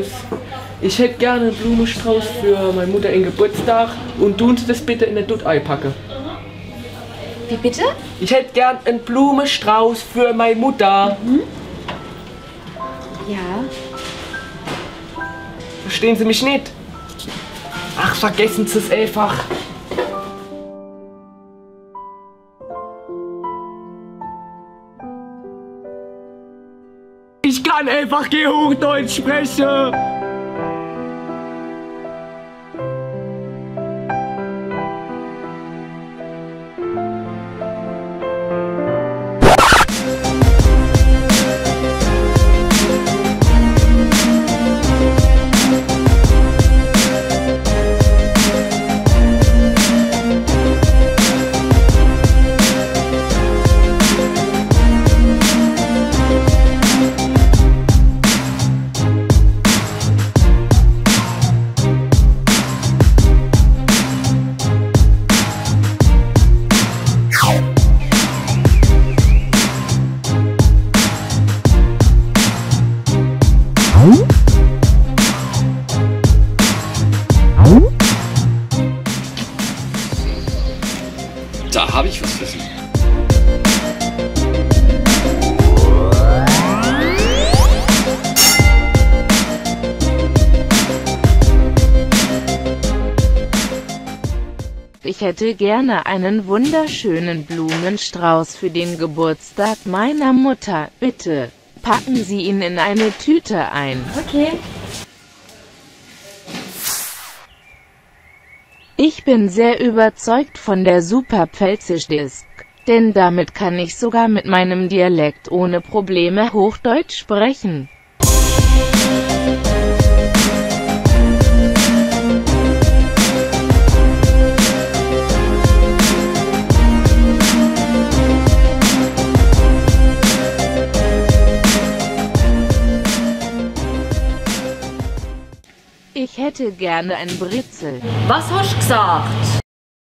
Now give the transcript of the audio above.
Servus. Ich hätte gerne einen Blumenstrauß für meine Mutter in Geburtstag und tun Sie das bitte in eine Dutt einpacken. Wie bitte? Ich hätte gern einen Blumenstrauß für meine Mutter. Ja. Verstehen Sie mich nicht? Ach, vergessen Sie es einfach. Ich kann einfach kein Hochdeutsch sprechen. Da habe ich was für Sie. Ich hätte gerne einen wunderschönen Blumenstrauß für den Geburtstag meiner Mutter. Bitte packen Sie ihn in eine Tüte ein. Okay. Ich bin sehr überzeugt von der Superpfälzisch-Disk, denn damit kann ich sogar mit meinem Dialekt ohne Probleme Hochdeutsch sprechen. Ich hätte gerne ein Brezel. Was hast du gesagt?